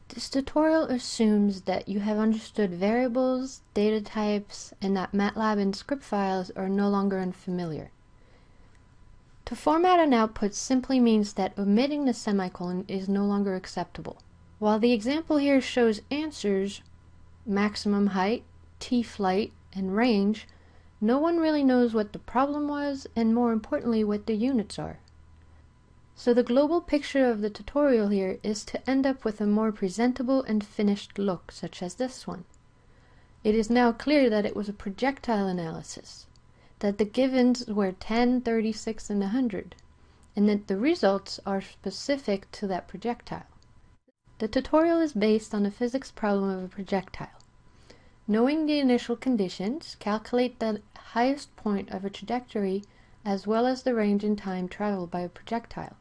This tutorial assumes that you have understood variables, data types, and that MATLAB and script files are no longer unfamiliar. To format an output simply means that omitting the semicolon is no longer acceptable. While the example here shows answers, maximum height, T-flight, and range, no one really knows what the problem was, and more importantly, what the units are. So the global picture of the tutorial here is to end up with a more presentable and finished look, such as this one. It is now clear that it was a projectile analysis, that the givens were 10, 36, and 100, and that the results are specific to that projectile. The tutorial is based on a physics problem of a projectile. Knowing the initial conditions, calculate the highest point of a trajectory as well as the range and time traveled by a projectile,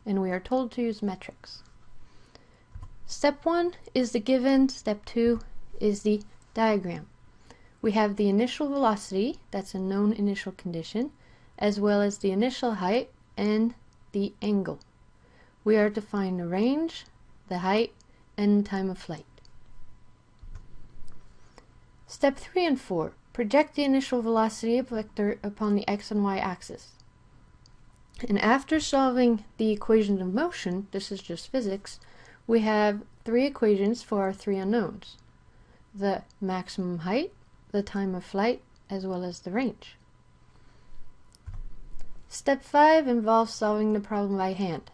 and we are told to use metrics. Step 1 is the given, step 2 is the diagram. We have the initial velocity, that's a known initial condition, as well as the initial height and the angle. We are to find the range, the height, and the time of flight. Step 3 and 4. Project the initial velocity vector upon the x and y axis. And after solving the equation of motion, this is just physics, we have three equations for our three unknowns: the maximum height, the time of flight, as well as the range. Step 5 involves solving the problem by hand.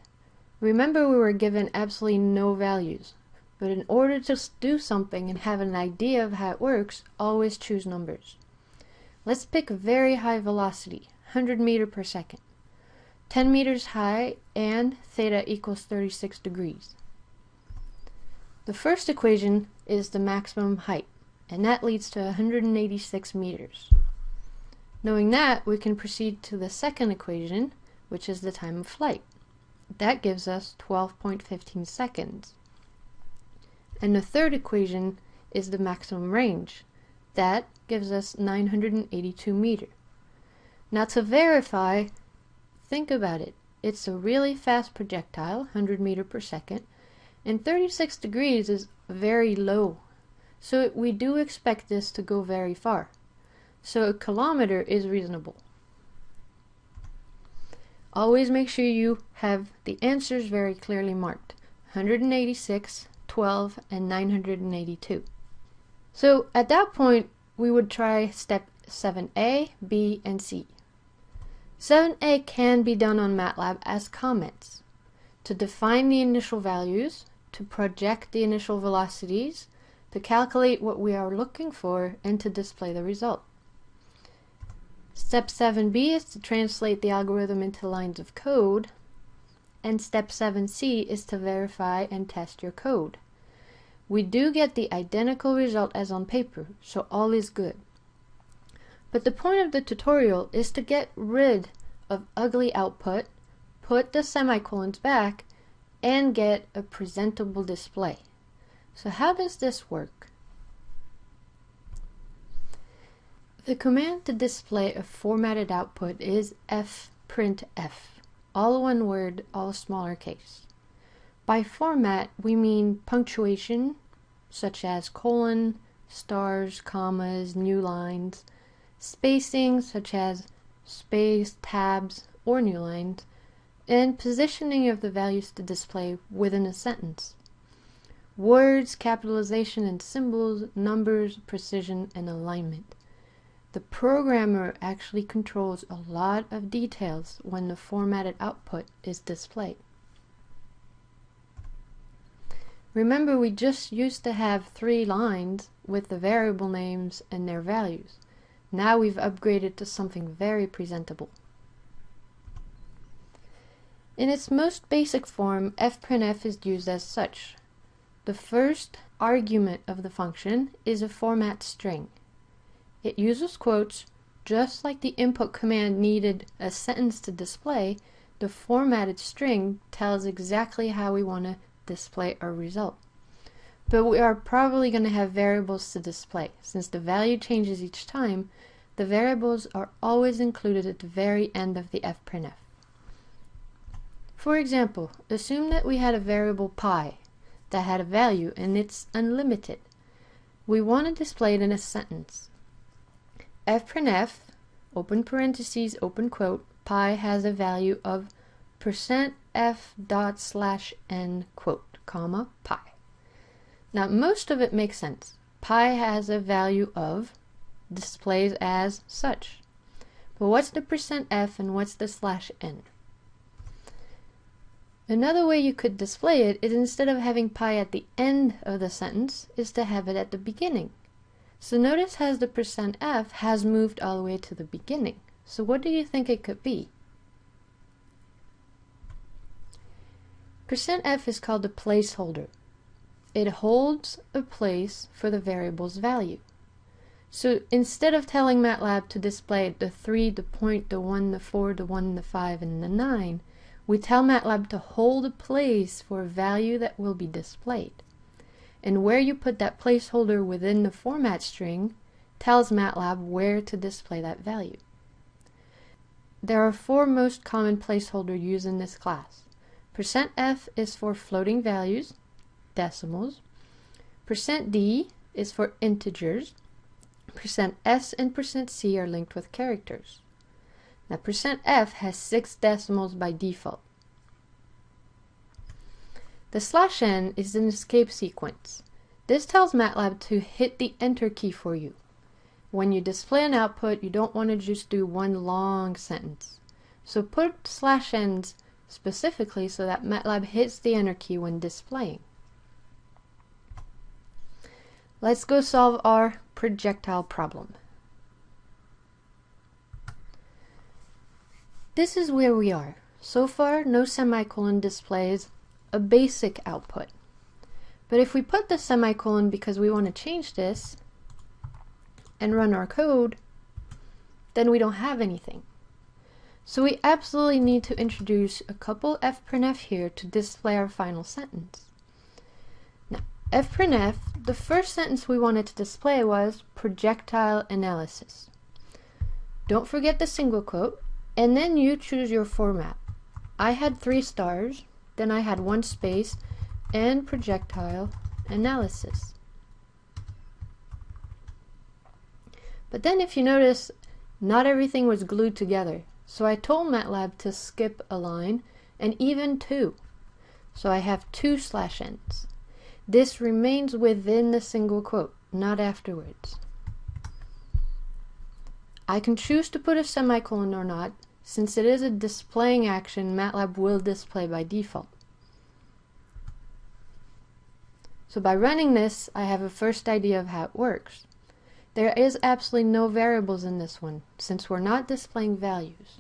Remember, we were given absolutely no values, but in order to do something and have an idea of how it works, always choose numbers. Let's pick a very high velocity, 100 meters per second. 10 meters high, and theta equals 36 degrees. The first equation is the maximum height, and that leads to 186 meters. Knowing that, we can proceed to the second equation, which is the time of flight. That gives us 12.15 seconds. And the third equation is the maximum range. That gives us 982 meters. Now to verify, think about it. It's a really fast projectile, 100 meters per second, and 36 degrees is very low. So we do expect this to go very far. So a kilometer is reasonable. Always make sure you have the answers very clearly marked: 186, 12, and 982. So at that point, we would try step 7a, b, and c. 7a can be done on MATLAB as comments: to define the initial values, to project the initial velocities, to calculate what we are looking for, and to display the result. Step 7b is to translate the algorithm into lines of code, and step 7c is to verify and test your code. We do get the identical result as on paper, so all is good. But the point of the tutorial is to get rid of ugly output, put the semicolons back, and get a presentable display. So how does this work? The command to display a formatted output is fprintf, all one word, all smaller case. By format, we mean punctuation, such as colon, stars, commas, new lines, spacing, such as space, tabs, or new lines, and positioning of the values to display within a sentence. Words, capitalization and symbols, numbers, precision, and alignment. The programmer actually controls a lot of details when the formatted output is displayed. Remember, we just used to have 3 lines with the variable names and their values. Now we've upgraded to something very presentable. In its most basic form, fprintf is used as such. The first argument of the function is a format string. It uses quotes. Just like the input command needed a sentence to display, the formatted string tells exactly how we want to display our result. But we are probably going to have variables to display. Since the value changes each time, the variables are always included at the very end of the fprintf. For example, assume that we had a variable pi. that had a value, and it's unlimited. We want to display it in a sentence. fprintf, open parentheses, open quote, pi has a value of %f./n quote, comma, pi. Now most of it makes sense. Pi has a value of, displays as such. But what's the %f and what's the /n? Another way you could display it is, instead of having pi at the end of the sentence, is to have it at the beginning. So notice how the %f has moved all the way to the beginning. So what do you think it could be? %f is called a placeholder. It holds a place for the variable's value. So instead of telling MATLAB to display the 3, the point, the 1, the 4, the 1, the 5, and the 9, we tell MATLAB to hold a place for a value that will be displayed. And where you put that placeholder within the format string tells MATLAB where to display that value. There are 4 most common placeholders used in this class. %f is for floating values, decimals. %d is for integers. %s and %c are linked with characters. Now %f has 6 decimals by default. The /n is an escape sequence. This tells MATLAB to hit the enter key for you. When you display an output, you don't want to just do one long sentence. So put /n's specifically so that MATLAB hits the enter key when displaying. Let's go solve our projectile problem. This is where we are. So far, no semicolon displays a basic output. But if we put the semicolon because we want to change this and run our code, then we don't have anything. So we absolutely need to introduce a couple fprintf here to display our final sentence. Now, fprintf, the first sentence we wanted to display was projectile analysis. Don't forget the single quote, and then you choose your format. I had 3 stars, then I had 1 space, and projectile analysis. But then if you notice, not everything was glued together. So I told MATLAB to skip a line and even 2. So I have 2 /n's. This remains within the single quote, not afterwards. I can choose to put a semicolon or not. Since it is a displaying action, MATLAB will display by default. So by running this, I have a first idea of how it works. There is absolutely no variables in this one, since we're not displaying values.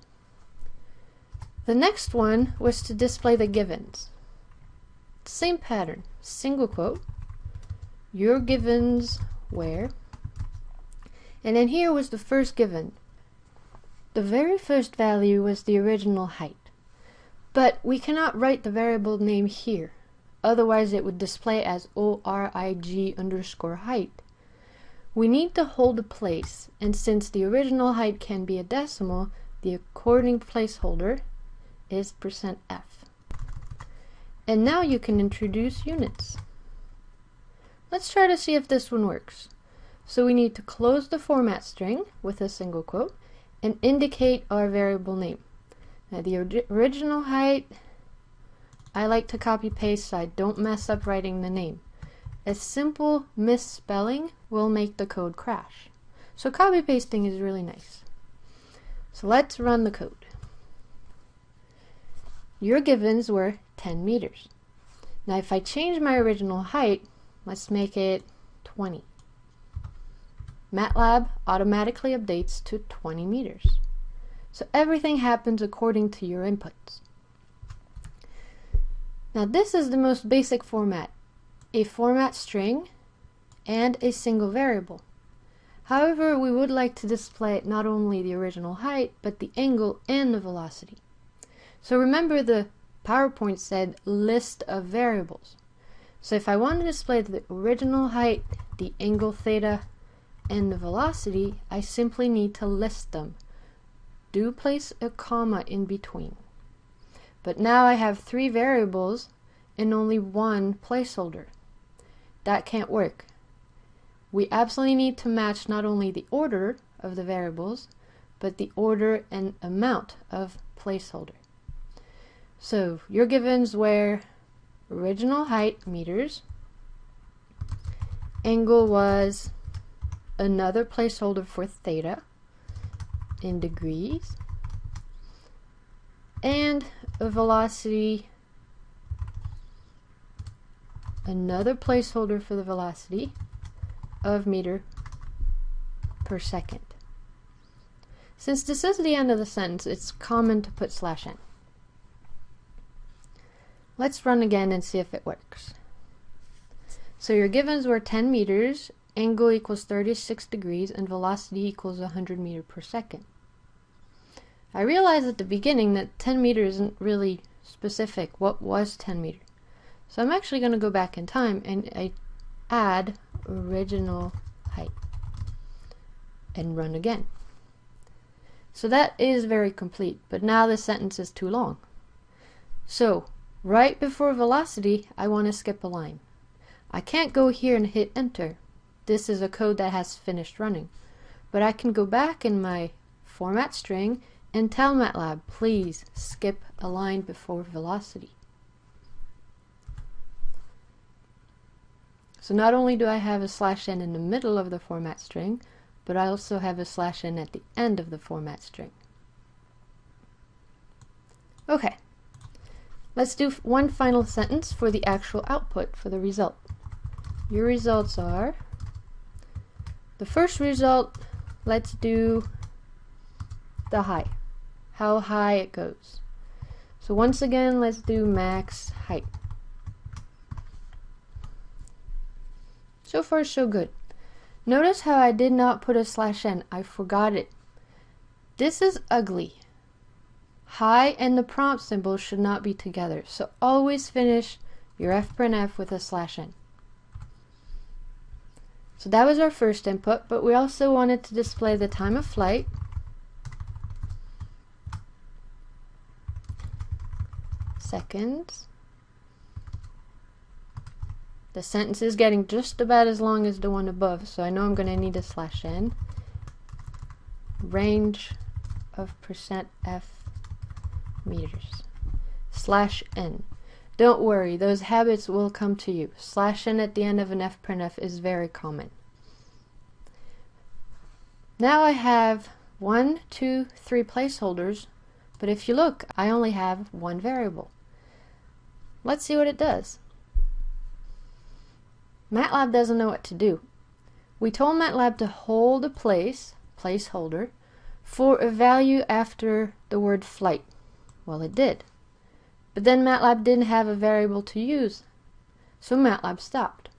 The next one was to display the givens. Same pattern, single quote, your givens where, and then here was the first given. The very first value was the original height, but we cannot write the variable name here, otherwise it would display as ORIG_height. We need to hold a place, and since the original height can be a decimal, the according placeholder is %f. And now you can introduce units. Let's try to see if this one works. So we need to close the format string with a single quote and indicate our variable name. Now the original height, I like to copy paste so I don't mess up writing the name. A simple misspelling will make the code crash. So copy pasting is really nice. So let's run the code. Your givens were 10 meters. Now if I change my original height, let's make it 20. MATLAB automatically updates to 20 meters. So everything happens according to your inputs. Now this is the most basic format, a format string and a single variable. However, we would like to display not only the original height, but the angle and the velocity. So remember the PowerPoint said list of variables. So if I want to display the original height, the angle theta, and the velocity, I simply need to list them. Do place a comma in between. But now I have 3 variables and only one placeholder. That can't work. We absolutely need to match not only the order of the variables, but the order and amount of placeholder. So your givens were original height meters, angle was another placeholder for theta in degrees, and a velocity, another placeholder for the velocity of meter per second. Since this is the end of the sentence, it's common to put /n. Let's run again and see if it works. So your givens were 10 meters, angle equals 36 degrees, and velocity equals 100 meters per second. I realized at the beginning that 10 meters isn't really specific. What was 10 meters? So I'm actually going to go back in time and I add original height and run again. So that is very complete, but now this sentence is too long. So right before velocity, I want to skip a line. I can't go here and hit enter. This is a code that has finished running. But I can go back in my format string and tell MATLAB, please skip a line before velocity. So not only do I have a /n in the middle of the format string, but I also have a /n at the end of the format string. Okay, let's do one final sentence for the actual output for the result. Your results are, the first result, let's do the height, how high it goes. So once again, let's do max height. So far so good. Notice how I did not put a /n. I forgot it. This is ugly. High and the prompt symbol should not be together. So always finish your fprintf with a /n. So that was our first input, but we also wanted to display the time of flight, seconds. The sentence is getting just about as long as the one above, so I know I'm going to need a /n. Range of %f meters. /n. Don't worry, those habits will come to you. /n at the end of an fprintf is very common. Now I have 1, 2, 3 placeholders, but if you look, I only have one variable. Let's see what it does. MATLAB doesn't know what to do. We told MATLAB to hold a placeholder, for a value after the word flight. Well, it did. But then MATLAB didn't have a variable to use, so MATLAB stopped.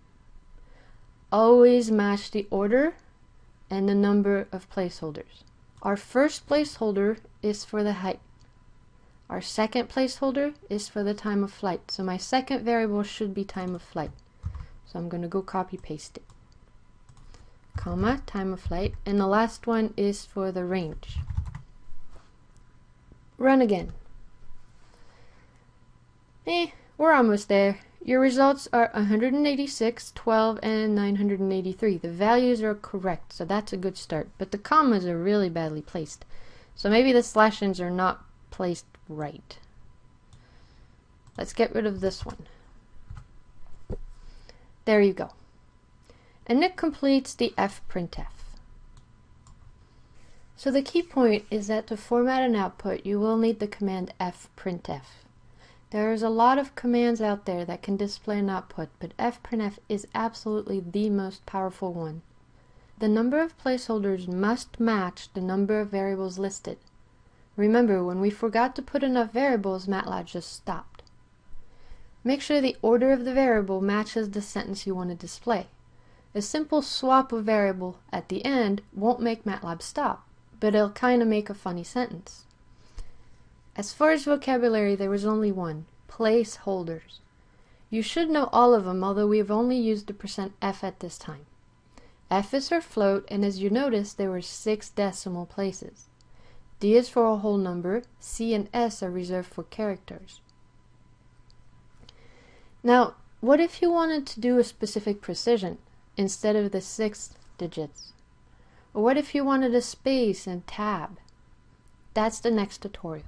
Always match the order and the number of placeholders. Our first placeholder is for the height. Our second placeholder is for the time of flight. So my second variable should be time of flight. So I'm going to go copy paste it. Comma, time of flight, and the last one is for the range. Run again. We're almost there. Your results are 186, 12, and 983. The values are correct, so that's a good start. But the commas are really badly placed. So maybe the /n's are not placed right. Let's get rid of this one. There you go. And it completes the fprintf. So the key point is that to format an output, you will need the command fprintf. There's a lot of commands out there that can display an output, but fprintf is absolutely the most powerful one. The number of placeholders must match the number of variables listed. Remember, when we forgot to put enough variables, MATLAB just stopped. Make sure the order of the variable matches the sentence you want to display. A simple swap of variable at the end won't make MATLAB stop, but it'll kind of make a funny sentence. As far as vocabulary, there was only one, placeholders. You should know all of them, although we have only used the %f at this time. F is for float, and as you notice, there were 6 decimal places. D is for a whole number, C and S are reserved for characters. Now, what if you wanted to do a specific precision instead of the 6 digits? Or what if you wanted a space and tab? That's the next tutorial.